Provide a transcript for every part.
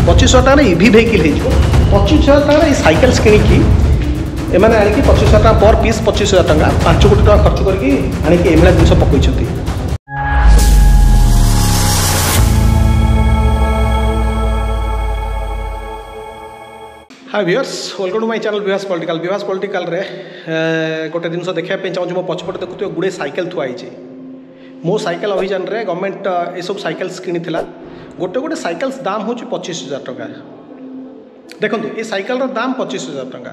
25,000 टका EV vehicle हो 25,000 टका सैकेल्स किणी एमाने आनिकी 25,000 टका पर पीस 25,000 टका 5 कोटी टका खर्च करके आनिकी एभला जिनस पकईछंती। Hi viewers, welcome to my channel विवास पॉलिटिकल रे गोटे जिनस देखा चाहिए मो पछपटे देखुए गुड़े साइकेल थुआई मो साइकेल अभियान रे गवर्नमेंट ये सब साइकेल्स किनिथिला। गोटे गोटे साइकेल्स दाम हो 25,000 टका। देखो ये साइकेल दाम 25,000 टका।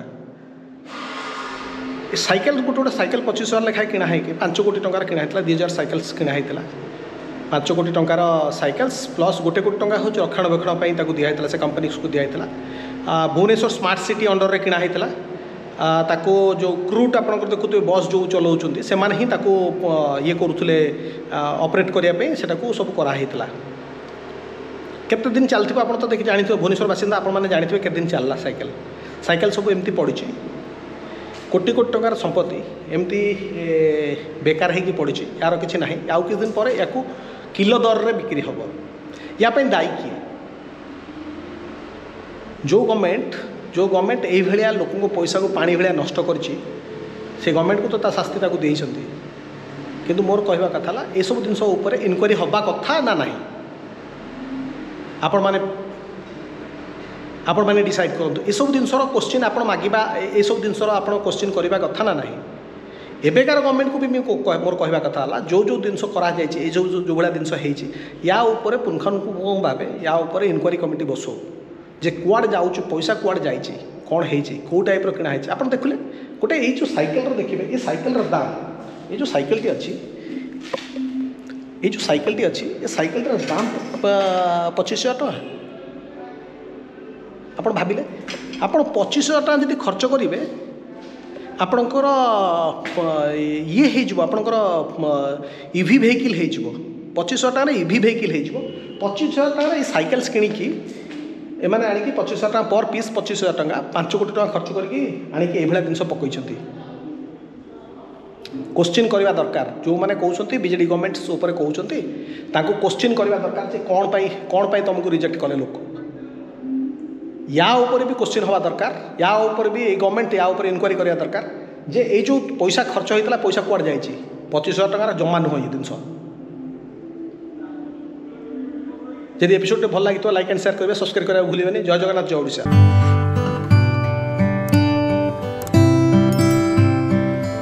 ये साइकेल गोटे गोटे साइकेल 25,000 लेखाएं किणा है कि 5 कोटी टंकार किणा है 2,000 साइकेल्स किणा है 5 कोटी टंकार साइकेल्स प्लस 1 कोटी टंका हूँ रक्षणाबेक्षण दिखाई से कंपनी को दिखाई भुवनेश्वर स्मार्ट सिटी अंडर रे किणा होता ताको जो क्रूट आप देखुए बस जो चलाऊँ से ही ताको ये करुले ऑपरेट करने से सब कराई केते दिन चलती आप तो देखिए जानी भुवनेश्वर बासिंदा आपने जानते केते दिन चलला साइकेल साइकेल सब एमती पड़ी कोटी कोटी टंकार संपत्ति एमती बेकार होगी पड़ी यार किसी ना आउ किछ दिन पर या किलो दर रे बिक्री हम या दायी किए जो गवर्नमेंट ये लोक पैसा को पानी भाया नष्ट करी गवर्नमेंट को तो शास्ति देइछंती। किंतु मोर कहवा कथा ये सब जिनस इनक्वारी हवा कथा ना नहीं आपण माने डिसाइड करूँ ये सब जिनसर क्वेश्चन आप मागिबा ये सब जिनसर आप क्वेश्चन करवा कथा ना नहीं एबेकार गवर्नमेंट को भी मोर कहवा कथा जो जो जिनस कराई जो जो भाया जिनस या पुंखानुपुंख भाव या इनक्वारी कमिटी बसो जे कुआड़ जाऊँ पैसा कुआड़ जाइए कौन हो टाइप किणा है आप देखले गोटे ये जो साइकेल देखिए ये साइकेल दाम ये जो साइकेल अच्छी ये जो साइकेल अच्छी ये साइकेल दाम 25,000 टका। आप भाविले आप 25,000 टका जब खर्च करेंगे आपणकर ये होकर इभि भेहिकल हो 25,000 टका इभि भेहिकल हो 25,000 टका ये साइकेल्स किणी एमाने आनिकी 25,000 टका पर पीस 25,000 टका 5 कोटी टका खर्च करके आनिकी एभला जिनस पकईछंती। क्वेश्चन करवा दरकार जो मैंने कहते बीजेडी गवर्नमेंट उपर कहते क्वेश्चन करवा दरकार जे कौन पाई तुमको रिजेक्ट कले लोक या ऊपर भी क्वेश्चन हवा दरकार या ऊपर भी गवर्नमेंट या ऊपर इनक्वारी करवा दरकार जे ये जो पैसा खर्च होता पैसा कुआड़ जाइए 25,000 टका जमा नुह ये जिनस। यदि एपिसोड भल लगी लाइक एंड शेयर करेंगे सब्सक्राइब करेंगे भूलें। जय जगन्नाथ जय ओडिशा।